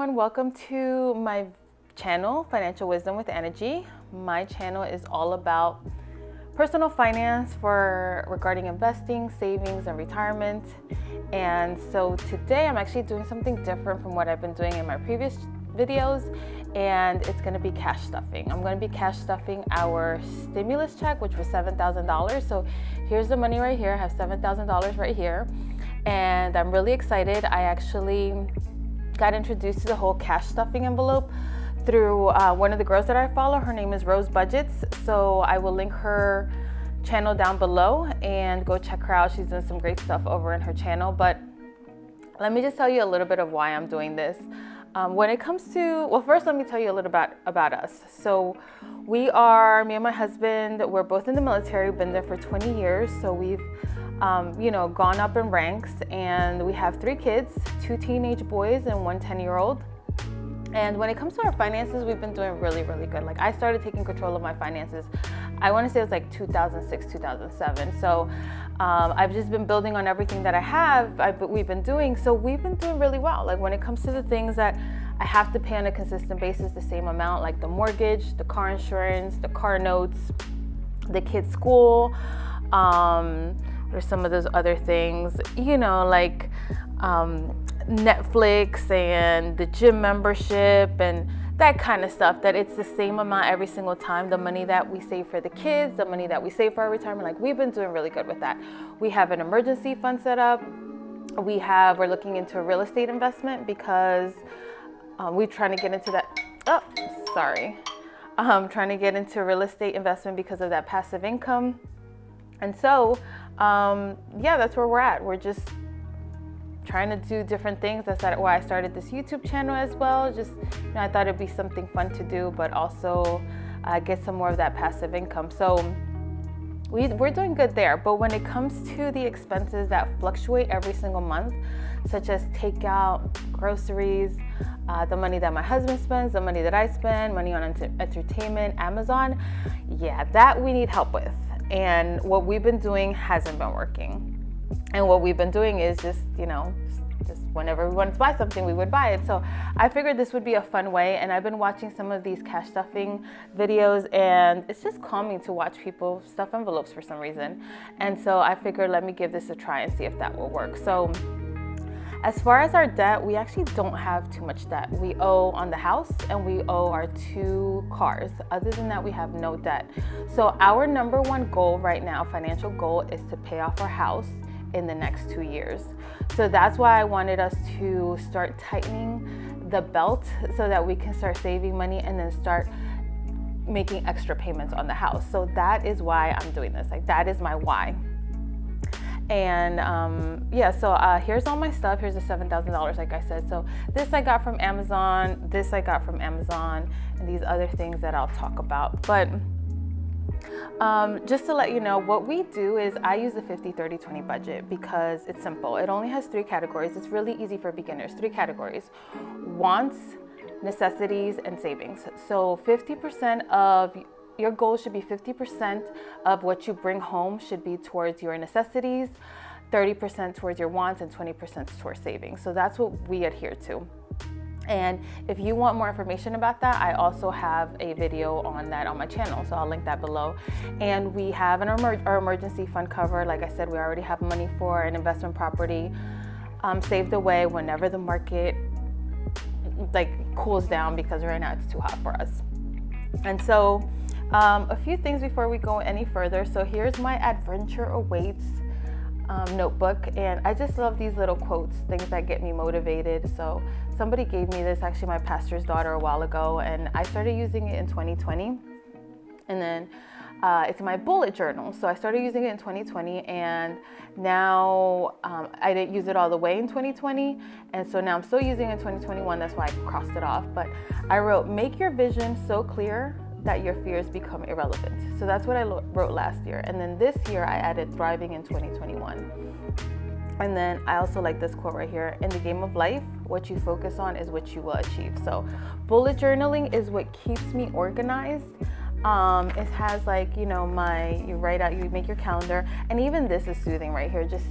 everyone, welcome to my channel, Financial Wisdom with AnaG. My channel is all about personal finance regarding investing, savings, and retirement. And so today I'm actually doing something different from what I've been doing in my previous videos, and it's going to be cash stuffing. I'm going to be cash stuffing our stimulus check, which was $7,000. So here's the money right here. I have $7,000 right here, and I'm really excited. I actually got introduced to the whole cash stuffing envelope through one of the girls that I follow. Her name is Rose Budgets. So I will link her channel down below and go check her out. She's doing some great stuff over in her channel. But let me just tell you a little bit of why I'm doing this. When it comes to, well, first let me tell you a little about us. So me and my husband, we're both in the military, been there for 20 years. So we've gone up in ranks, and we have 3 kids, 2 teenage boys and 1 10-year-old. And when it comes to our finances, we've been doing really, really good. Like, I started taking control of my finances, I want to say it was like 2006, 2007. So I've just been building on everything that we've been doing. So we've been doing really well. Like, when it comes to the things that I have to pay on a consistent basis, the same amount, like the mortgage, the car insurance, the car notes, the kids' school, or some of those other things, like Netflix and the gym membership and that kind of stuff, that it's the same amount every single time. The money that we save for the kids, the money that we save for our retirement, like, we've been doing really good with that. We have an emergency fund set up. We're looking into a real estate investment because we're trying to get into that. Trying to get into real estate investment because of that passive income. And so, that's where we're at. We're just trying to do different things. That's why I started this YouTube channel as well. Just, I thought it'd be something fun to do, but also get some more of that passive income. So we're doing good there. But when it comes to the expenses that fluctuate every single month, such as takeout, groceries, the money that my husband spends, the money that I spend, money on entertainment, Amazon, that we need help with. And what we've been doing hasn't been working. And what we've been doing is just whenever we wanted to buy something, we would buy it. So I figured this would be a fun way. And I've been watching some of these cash stuffing videos, and it's just calming to watch people stuff envelopes for some reason. And so I figured, let me give this a try and see if that will work. So as far as our debt, we actually don't have too much debt. We owe on the house and we owe our 2 cars. Other than that, we have no debt. So our number one goal right now, financial goal, is to pay off our house in the next 2 years. So that's why I wanted us to start tightening the belt so that we can start saving money and then start making extra payments on the house. So that is why I'm doing this. Like, that is my why. And here's all my stuff. Here's the $7,000, like I said. So this I got from Amazon, and these other things that I'll talk about. But just to let you know, what we do is I use the 50-30-20 budget because it's simple. It only has 3 categories. It's really easy for beginners. 3 categories: wants, necessities, and savings. So 50% of your goal should be 50% of what you bring home should be towards your necessities, 30% towards your wants, and 20% towards savings. So that's what we adhere to. And if you want more information about that, I also have a video on that on my channel, so I'll link that below. And we have our emergency fund cover. Like I said, we already have money for an investment property saved away whenever the market cools down, because right now it's too hot for us. And so a few things before we go any further. So here's my Adventure Awaits notebook, and I just love these little quotes, things that get me motivated. So somebody gave me this, actually my pastor's daughter, a while ago, and I started using it in 2020. And then it's my bullet journal. So I started using it in 2020, and now I didn't use it all the way in 2020, and so now I'm still using it in 2021. That's why I crossed it off. But I wrote, make your vision so clear that your fears become irrelevant. So that's what I wrote last year. And then this year I added thriving in 2021. And then I also like this quote right here: in the game of life, what you focus on is what you will achieve. So bullet journaling is what keeps me organized. It has you write out, you make your calendar, and even this is soothing right here. Just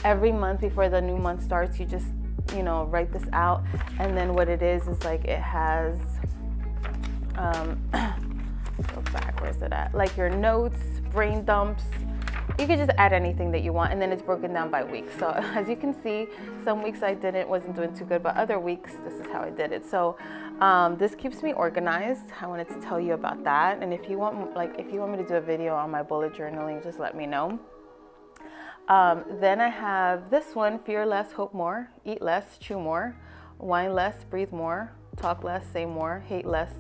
every month before the new month starts, you just you know, write this out. And then what it is like it has, go back, where's it at? Like your notes, brain dumps. You can just add anything that you want, and then it's broken down by week. So as you can see, some weeks I wasn't doing too good, but other weeks, this is how I did it. So this keeps me organized. I wanted to tell you about that. And if you want me to do a video on my bullet journaling, just let me know. Then I have this one: fear less, hope more, eat less, chew more, whine less, breathe more, talk less, say more, hate less,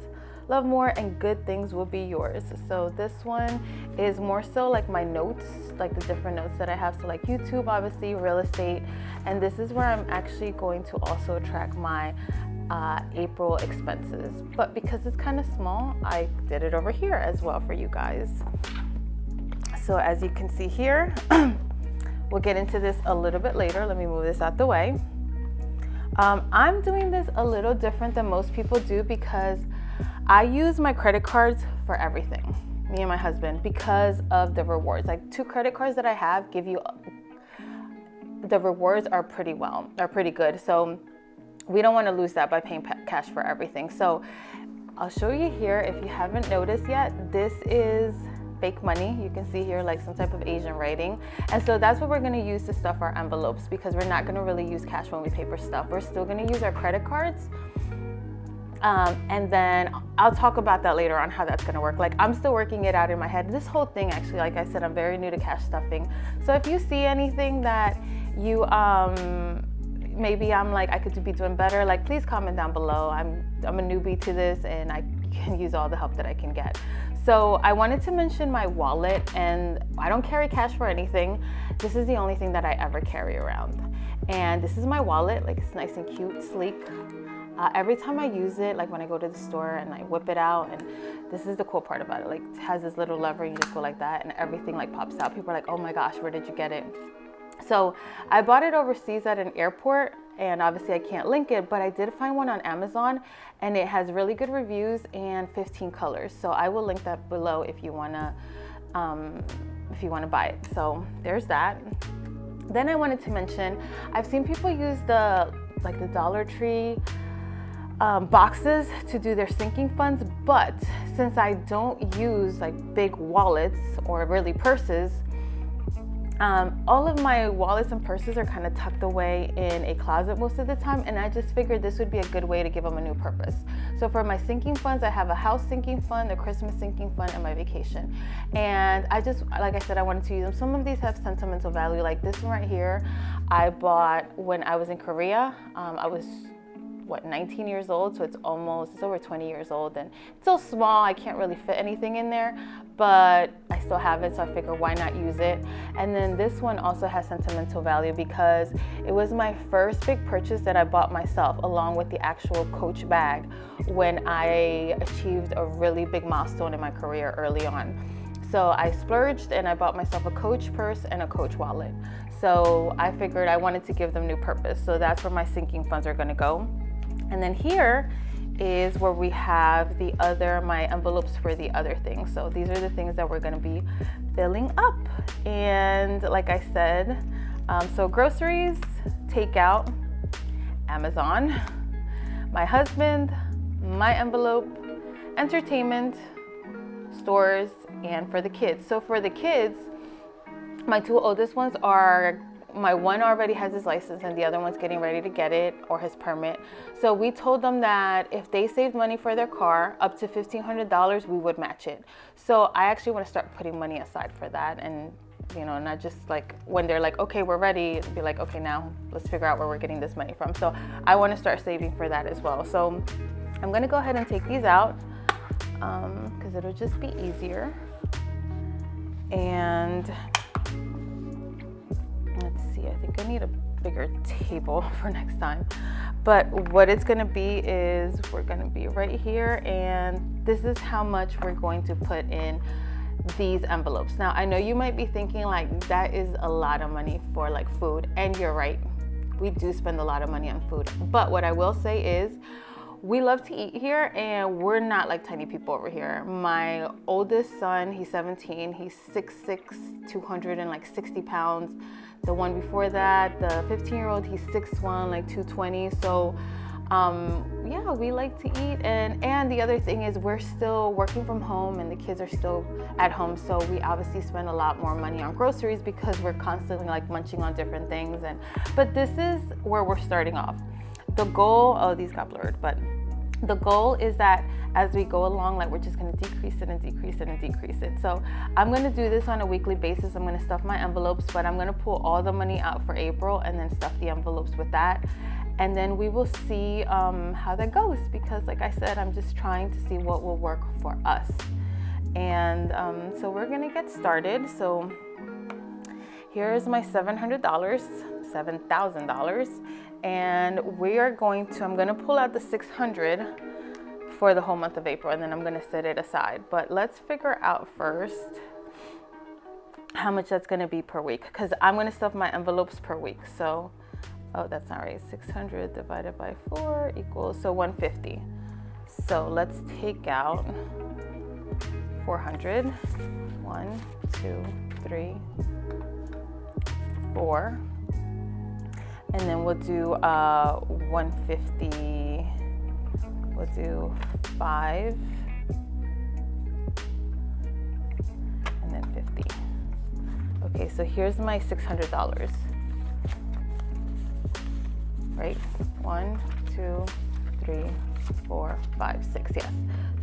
love more, and good things will be yours. So this one is more so like my notes, like the different notes that I have. So like YouTube, obviously, real estate, and this is where I'm actually going to also track my April expenses. But because it's kind of small, I did it over here as well for you guys. So as you can see here, we'll get into this a little bit later. Let me move this out the way. I'm doing this a little different than most people do because I use my credit cards for everything, me and my husband, because of the rewards. Like 2 credit cards that I have give you, the rewards are pretty good. So we don't want to lose that by paying cash for everything. So I'll show you here, if you haven't noticed yet, this is fake money. You can see here like some type of Asian writing. And so that's what we're going to use to stuff our envelopes, because we're not going to really use cash when we pay for stuff. We're still going to use our credit cards. And then I'll talk about that later on, how that's going to work. Like, I'm still working it out in my head. This whole thing, actually, like I said, I'm very new to cash stuffing. So if you see anything that you, maybe I'm like, I could be doing better, like, please comment down below. I'm a newbie to this, and I can use all the help that I can get. So I wanted to mention my wallet, and I don't carry cash for anything. This is the only thing that I ever carry around. And this is my wallet. Like, it's nice and cute, sleek. Every time I use it, like when I go to the store and I whip it out, and this is the cool part about it, like it has this little lever, you just go like that and everything like pops out. People are like, oh my gosh, where did you get it? So I bought it overseas at an airport, and obviously I can't link it, but I did find one on Amazon, and it has really good reviews and 15 colors. So I will link that below if you wanna buy it. So there's that. Then I wanted to mention, I've seen people use the Dollar Tree boxes to do their sinking funds, but since I don't use like big wallets or really purses, all of my wallets and purses are kind of tucked away in a closet most of the time, and I just figured this would be a good way to give them a new purpose. So for my sinking funds, I have a house sinking fund, a Christmas sinking fund, and my vacation. And I just, like I said, I wanted to use them. Some of these have sentimental value, like this one right here I bought when I was in Korea. I was 19 years old, so it's over 20 years old, and it's so small I can't really fit anything in there, but I still have it, so I figure why not use it. And then this one also has sentimental value because it was my first big purchase that I bought myself, along with the actual Coach bag, when I achieved a really big milestone in my career early on. So I splurged and I bought myself a Coach purse and a Coach wallet. So I figured I wanted to give them new purpose, so that's where my sinking funds are going to go. And then here is where we have my envelopes for the other things. So these are the things that we're going to be filling up. And like I said, so groceries, takeout, Amazon, my husband, my envelope, entertainment, stores, and for the kids. So for the kids, my 2 oldest ones are, my one already has his license and the other one's getting ready to get it, or his permit. So we told them that if they saved money for their car, up to $1,500, we would match it. So I actually want to start putting money aside for that, and not just like when they're like, okay, we're ready, be like, okay, now let's figure out where we're getting this money from. So I want to start saving for that as well. So I'm going to go ahead and take these out because it'll just be easier. And let's see, I think I need a bigger table for next time. But what it's going to be is we're going to be right here, and this is how much we're going to put in these envelopes. Now, I know you might be thinking like that is a lot of money for like food, and you're right. We do spend a lot of money on food. But what I will say is we love to eat here, and we're not like tiny people over here. My oldest son, he's 17, he's 6'6", 260 pounds. The one before that, the 15-year-old, he's 6'1", like 220. So yeah, we like to eat. And the other thing is we're still working from home and the kids are still at home. So we obviously spend a lot more money on groceries because we're constantly like munching on different things. But this is where we're starting off. The goal, oh, these got blurred, but the goal is that as we go along, like we're just going to decrease it and decrease it and decrease it. So I'm going to do this on a weekly basis. I'm going to stuff my envelopes, but I'm going to pull all the money out for April and then stuff the envelopes with that. And then we will see how that goes, because like I said, I'm just trying to see what will work for us. And so we're going to get started. So here's my $700, $7,000. And we are I'm going to pull out the 600 for the whole month of April, and then I'm going to set it aside. But let's figure out first how much that's going to be per week, because I'm going to stuff my envelopes per week. So, oh, that's not right. 600 divided by 4 equals, so 150. So let's take out 400. 1, 2, 3, 4. And then we'll do 150, we'll do 5, and then 50. Okay, so here's my $600, right? 1, 2, 3, 4, 5, 6, yes. So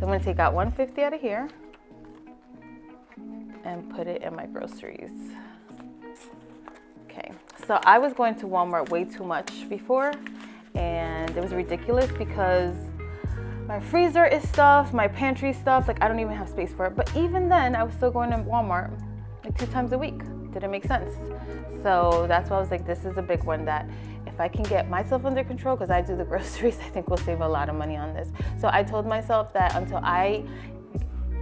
I'm gonna take out 150 out of here and put it in my groceries. Okay, so I was going to Walmart way too much before, and it was ridiculous because my freezer is stuffed, my pantry is stuffed, like I don't even have space for it. But even then, I was still going to Walmart like 2 times a week. Didn't make sense. So that's why I was like, this is a big one that if I can get myself under control, because I do the groceries, I think we'll save a lot of money on this. So I told myself that until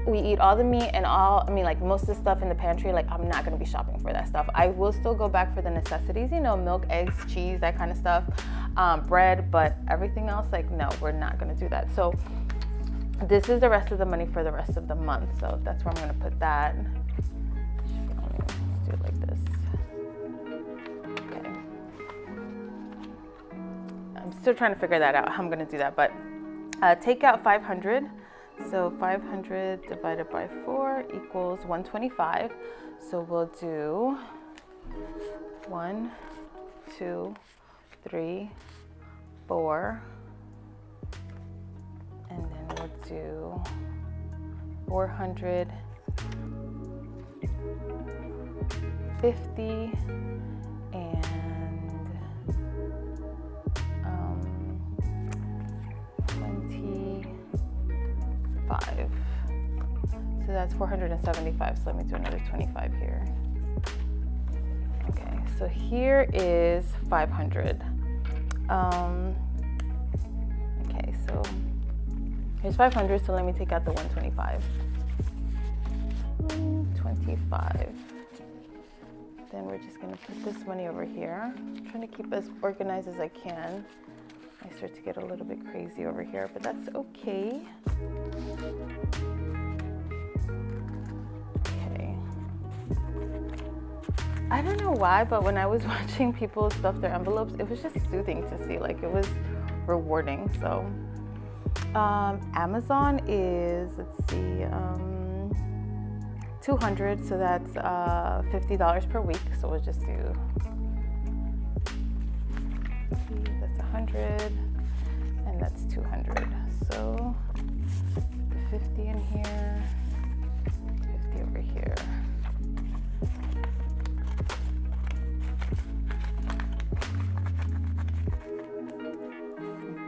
we eat all the meat and like most of the stuff in the pantry, like I'm not gonna be shopping for that stuff. I will still go back for the necessities, you know, milk, eggs, cheese, that kind of stuff, bread, but everything else, like no, we're not gonna do that. So this is the rest of the money for the rest of the month. So that's where I'm gonna put that. Let's do it like this. Okay. I'm still trying to figure that out, how I'm gonna do that, but take out 500. So 500 divided by 4 equals 125. So we'll do 1, 2, 3, 4, and then we'll do 450 and 25. So that's 475. So let me do another 25 here. Okay, so here is 500. Okay, so here's 500. So let me take out the 125. 125. Then we're just gonna put this money over here. I'm trying to keep as organized as I can. I start to get a little bit crazy over here, but that's okay. Okay. I don't know why, but when I was watching people stuff their envelopes, it was just soothing to see, like it was rewarding. So Amazon is, let's see, 200, so that's $50 per week. So we'll just do, that's 100, and that's 200. So 50 in here, 50 over here.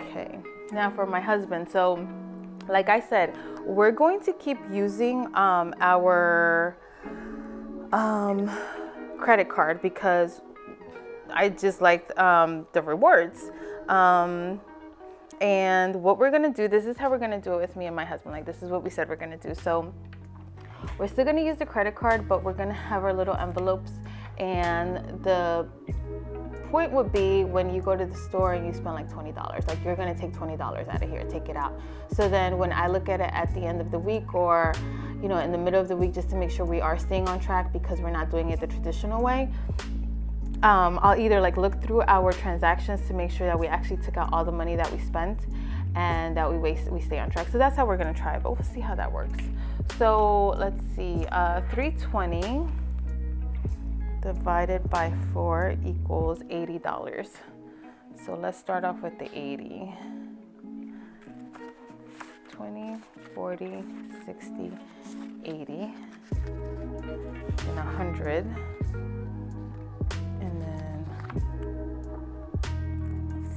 Okay, now for my husband. So like I said, we're going to keep using our credit card because I just like the rewards. And what we're gonna do, this is how we're gonna do it with me and my husband. Like this is what we said we're gonna do. So we're still gonna use the credit card, but we're gonna have our little envelopes, and the point would be when you go to the store and you spend like $20, like you're gonna take $20 out of here, take it out. So then when I look at it at the end of the week, or you know, in the middle of the week, just to make sure we are staying on track because we're not doing it the traditional way, I'll either like look through our transactions to make sure that we actually took out all the money that we spent and that we stay on track. So that's how we're gonna try it, but we'll see how that works. So let's see, 320 divided by 4 equals $80. So let's start off with the 80. 20, 40, 60, 80, and 100. And then,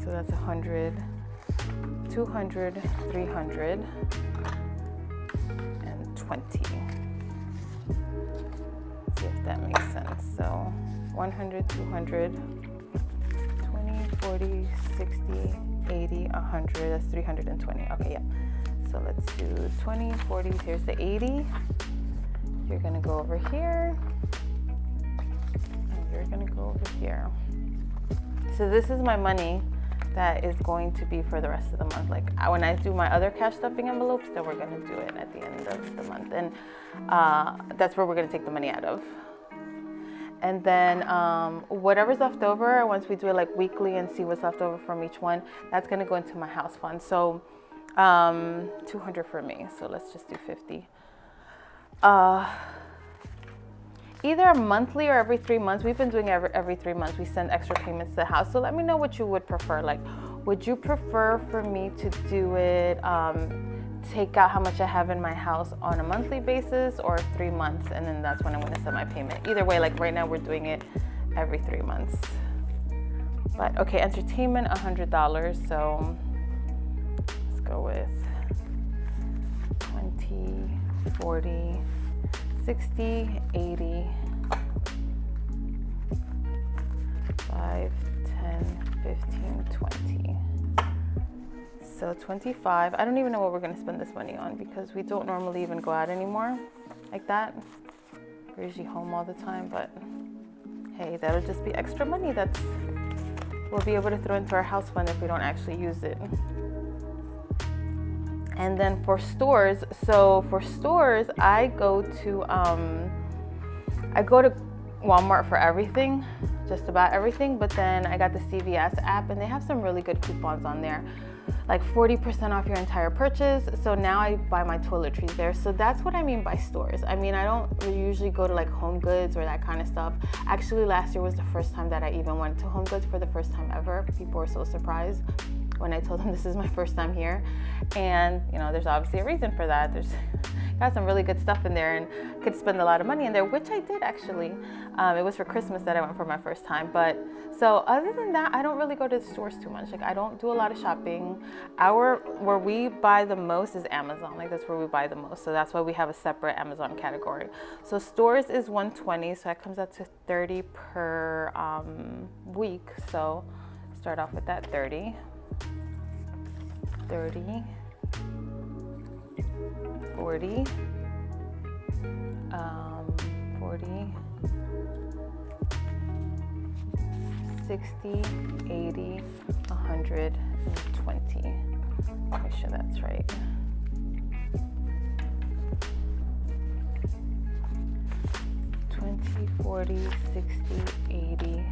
so that's 100, 200, 300, and 20. See if that makes sense. So 100, 200, 20, 40, 60, 80, 100, that's 320. Okay, yeah. So let's do 20, 40, here's the 80. You're gonna go over here, and you're gonna go over here. So this is my money that is going to be for the rest of the month. Like when I do my other cash stuffing envelopes, then we're gonna do it at the end of the month. And that's where we're gonna take the money out of. And then whatever's left over, once we do it like weekly and see what's left over from each one, that's gonna go into my house fund. So 200 for me, so let's just do 50. Either monthly or every 3 months. We've been doing every 3 months. We send extra payments to the house. So let me know what you would prefer. Like, would you prefer for me to do it, take out how much I have in my house on a monthly basis, or 3 months, and then that's when I'm gonna send my payment? Either way, like right now we're doing it every 3 months. But okay, entertainment, $100, so go with 20, 40, 60, 80, 5, 10, 15, 20. So 25. I don't even know what we're gonna spend this money on because we don't normally even go out anymore like that. We're usually home all the time, but hey, that'll just be extra money we'll be able to throw into our house fund if we don't actually use it. And then for stores, so for stores, I go to Walmart for everything, just about everything. But then I got the CVS app, and they have some really good coupons on there, like 40% off your entire purchase. So now I buy my toiletries there. So that's what I mean by stores. I mean, I don't usually go to like Home Goods or that kind of stuff. Actually, last year was the first time that I even went to Home Goods for the first time ever. People were so surprised when I told them this is my first time here. And you know, there's obviously a reason for that. There's got some really good stuff in there, and could spend a lot of money in there, which I did actually. It was for Christmas that I went for my first time. But so other than that, I don't really go to the stores too much. Like I don't do a lot of shopping. Where we buy the most is Amazon. Like that's where we buy the most. So that's why we have a separate Amazon category. So stores is 120, so that comes out to 30 per week. So start off with that 30. 30, 40, 40, 60, 80, 120. Make sure that's right. $20, $40, $60, $80,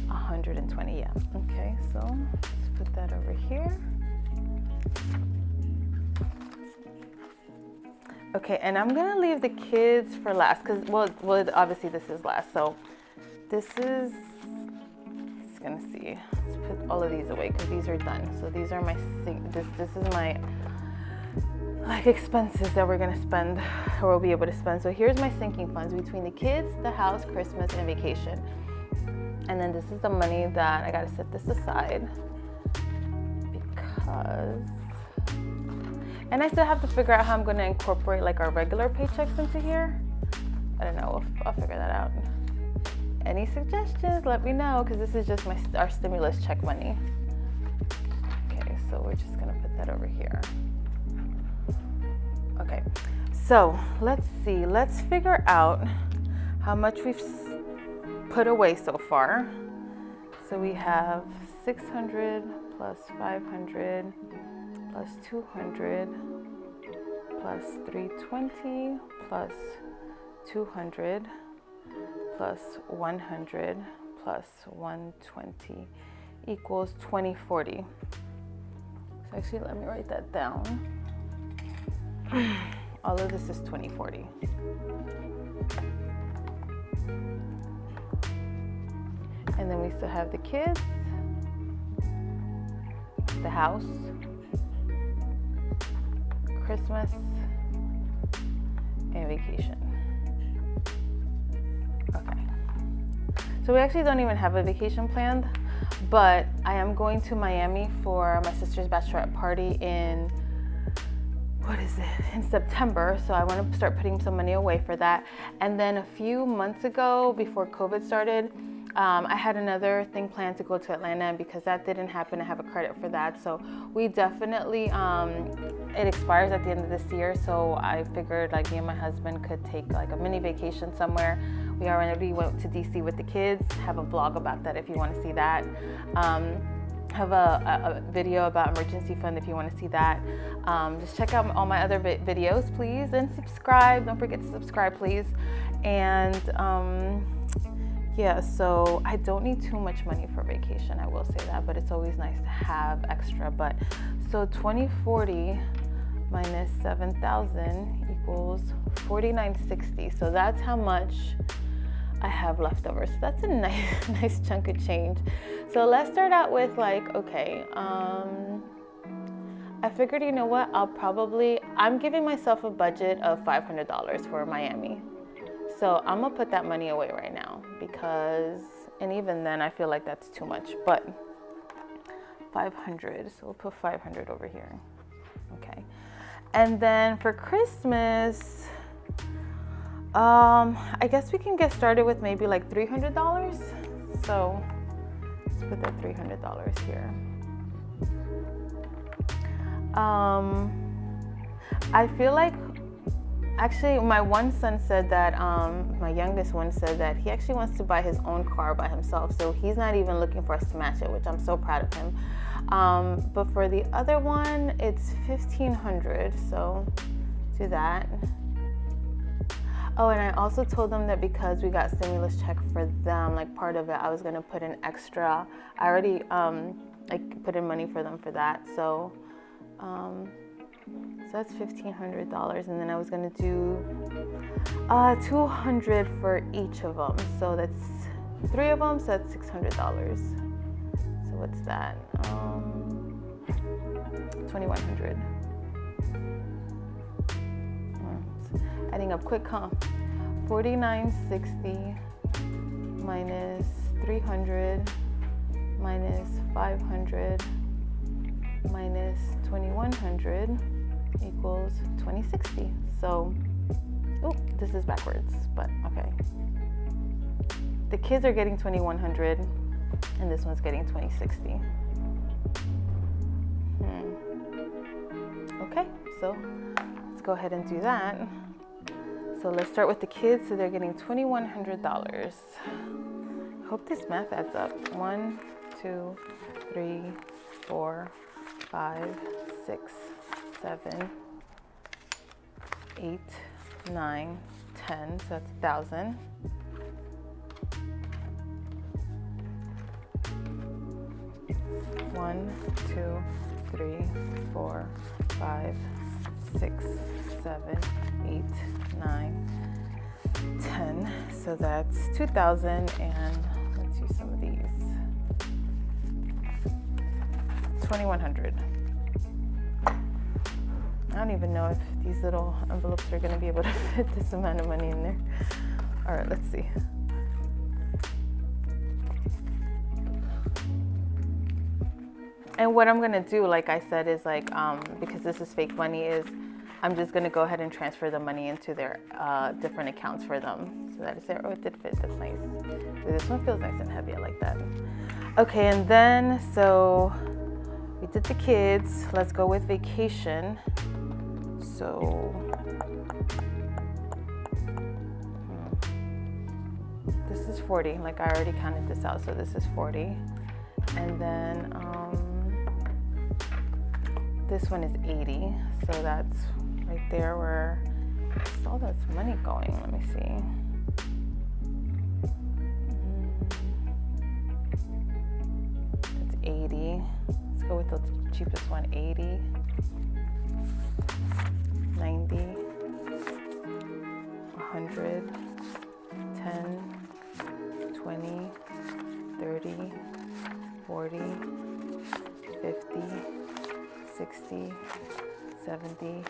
$120. Yeah. Okay, so let's put that over here. Okay, and I'm gonna leave the kids for last because, well, obviously this is last. So this is, let's gonna see. Let's put all of these away because these are done. So these are my, this is my like expenses that we're gonna spend, or we'll be able to spend. So here's my sinking funds between the kids, the house, Christmas, and vacation. And then this is the money that I gotta set this aside because, and I still have to figure out how I'm gonna incorporate like our regular paychecks into here. I don't know, I'll figure that out. Any suggestions, let me know, because this is just our stimulus check money. Okay, so we're just gonna put that over here. Okay, so let's see, let's figure out how much we've, put away so far. So we have 600 plus 500 plus 200 plus 320 plus 200 plus 100 plus 120 equals 2040. So actually, let me write that down. All of this is 2040. And then we still have the kids, the house, Christmas, and vacation. Okay. So we actually don't even have a vacation planned, but I am going to Miami for my sister's bachelorette party in, in September. So I want to start putting some money away for that. And then a few months ago, before COVID started, I had another thing planned to go to Atlanta, and because that didn't happen, I have a credit for that. So we definitely, it expires at the end of this year. So I figured like me and my husband could take like a mini vacation somewhere. We already went to DC with the kids, have a vlog about that if you want to see that. Have a video about emergency fund if you want to see that. Just check out all my other videos, please, and subscribe. Don't forget to subscribe, please. And yeah, so I don't need too much money for vacation, I will say that, but it's always nice to have extra. But so 2040 minus 7,000 equals 4,960. So that's how much I have left over. So that's a nice chunk of change. So let's start out with like, okay, I figured, you know what, I'm giving myself a budget of $500 for Miami. So I'm gonna put that money away right now because, and even then I feel like that's too much, but 500, so we'll put 500 over here. Okay. And then for Christmas, I guess we can get started with maybe like $300. So let's put that $300 here. I feel like, actually, my one son said that, my youngest one said that he actually wants to buy his own car by himself. So he's not even looking for us to match it, which I'm so proud of him. But for the other one, it's $1,500. So do that. Oh, and I also told them that because we got stimulus check for them, like part of it, I was gonna put in extra. I already like put in money for them for that. So that's $1,500, and then I was gonna do $200 for each of them. So that's 3 of them, so that's $600. So what's that? $2,100. Adding up quick, huh? 4,960 minus 300 minus 500 minus 2,100 equals 2060. So, oh, this is backwards, but okay. The kids are getting 2,100 and this one's getting 2060. Okay, so let's go ahead and do that. So let's start with the kids. So they're getting $2,100. Hope this math adds up. 1, 2, 3, 4, 5, 6, 7, 8, 9, 10. So that's 1,000. One, 2, 3, 4, 5, 6, 7, 8, 9, 10. So that's 2,000, and let's use some of these. 2,100. I don't even know if these little envelopes are going to be able to fit this amount of money in there. All right, let's see. And what I'm gonna do, like I said, is like, because this is fake money, is I'm just gonna go ahead and transfer the money into their different accounts for them. So that is it. Oh, it did fit. That's nice. This one feels nice and heavy. I like that. Okay, and then, so we did the kids. Let's go with vacation. So, this is 40, like I already counted this out, so this is 40. And then this one is 80, so that's right there where all that's money going. Let me see. It's 80. Let's go with the cheapest one, 80, 90, 100, 10, 20, 30, 40, 50, 60, 70,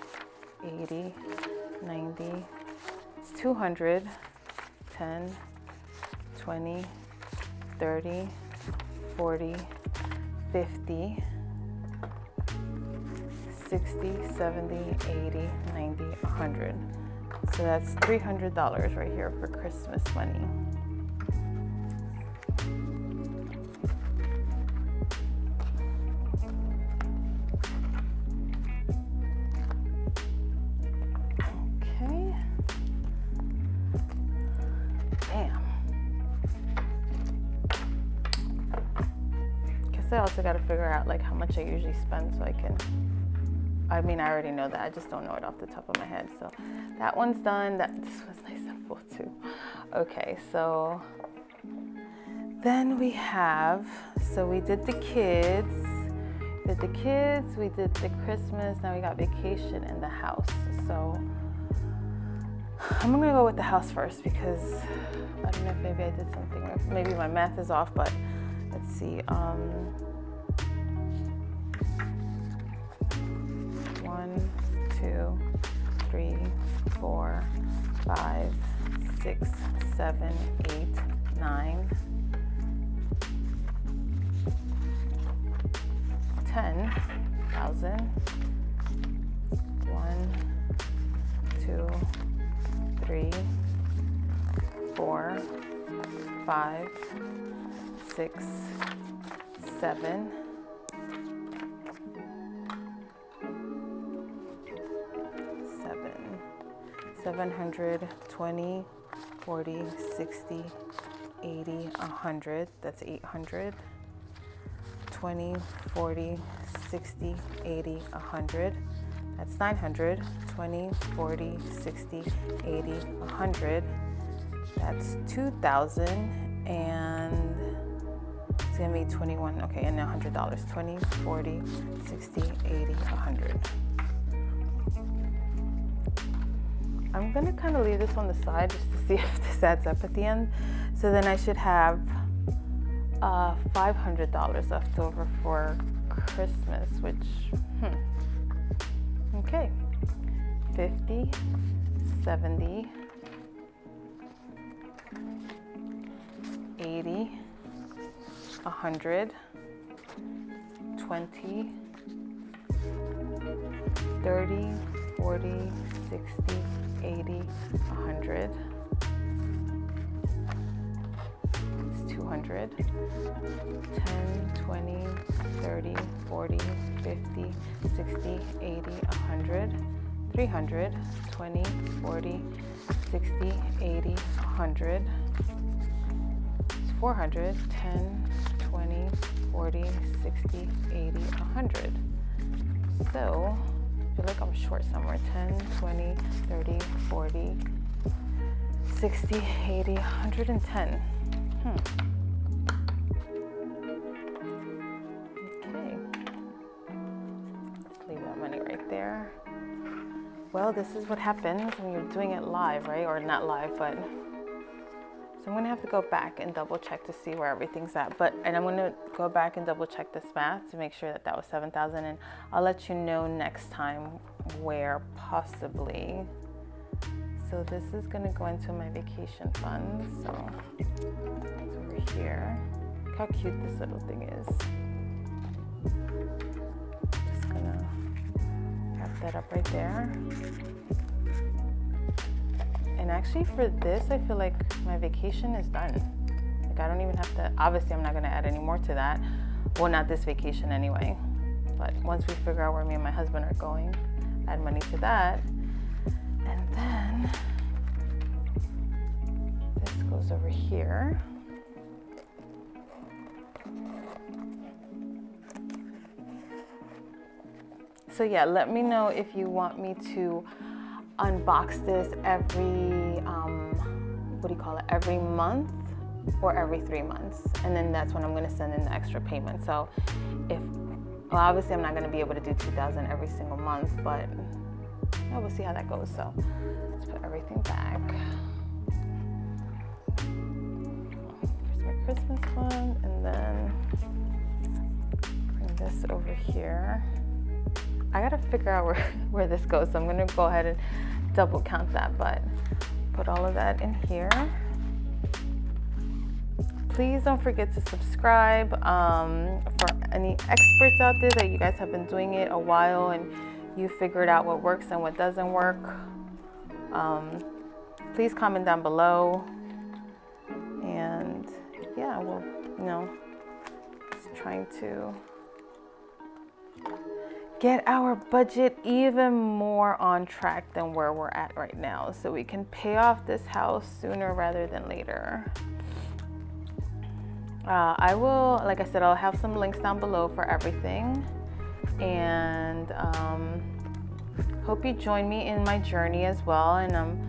80, 90, it's 200, 10, 20, 30, 40, 50, 60, 70, 80, 90, 100. So that's $300 right here for Christmas money. Okay. Damn. Guess I also got to figure out like how much I usually spend so I can. I mean, I already know that. I just don't know it off the top of my head. So that one's done. This was nice and full too. Okay, so then we have, so we did the kids, we did the Christmas, now we got vacation and the house. So I'm gonna go with the house first because I don't know if maybe I did something, maybe my math is off, but let's see. 1, 2, 3, 4, 5, 6, 7, 8, 9, 10,000. 1, 2, 3, 4, 5, 6, 7. 700, 20, 40, 60, 80, 100. That's 800. 20, 40, 60, 80, 100. That's 900. 20, 40, 60, 80, 100. That's 2,000. And it's gonna be 21. Okay, and $100. 20, 40, 60, 80, 100. I'm gonna kind of leave this on the side just to see if this adds up at the end. So then I should have $500 left over for Christmas, which, okay. 50, 70, 80, 100, 20, 30, 40, 60, 80, 100. It's 200. 10, 20, 30, 40, 50, 60, 80, 100. 300. 20, 40, 60, 80, 100. It's 400. 10, 20, 40, 60, 80, 100. So I feel like I'm short somewhere. 10, 20, 30, 40, 60, 80, 110. Okay. Let's leave that money right there. Well, this is what happens when you're doing it live, right? Or not live, but so I'm gonna have to go back and double check to see where everything's at. And I'm gonna go back and double check this math to make sure that that was 7,000, and I'll let you know next time where possibly. So this is gonna go into my vacation fund. So it's over here. Look how cute this little thing is. Just gonna wrap that up right there. And actually for this, I feel like my vacation is done. Like I don't even have to, obviously I'm not gonna add any more to that. Well, not this vacation anyway. But once we figure out where me and my husband are going, add money to that. And then this goes over here. here. So yeah, let me know if you want me to unbox this every, every month or every 3 months. And then that's when I'm gonna send in the extra payment. So well, obviously I'm not gonna be able to do 2,000 every single month, but we'll see how that goes. So let's put everything back. Here's my Christmas one, and then bring this over here. I gotta figure out where this goes, so I'm gonna go ahead and double count that, but put all of that in here. Please don't forget to subscribe. For any experts out there that you guys have been doing it a while and you figured out what works and what doesn't work, please comment down below. And yeah, we'll, just trying to get our budget even more on track than where we're at right now, so we can pay off this house sooner rather than later. I will, like I said, I'll have some links down below for everything, and hope you join me in my journey as well, and I'm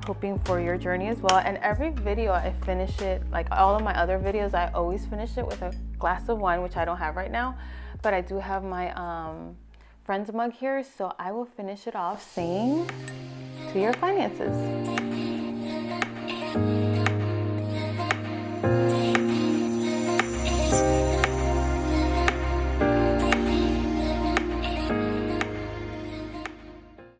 hoping for your journey as well. And every video I finish it, like all of my other videos, I always finish it with a glass of wine, which I don't have right now, but I do have my friend's mug here, so I will finish it off saying, to your finances.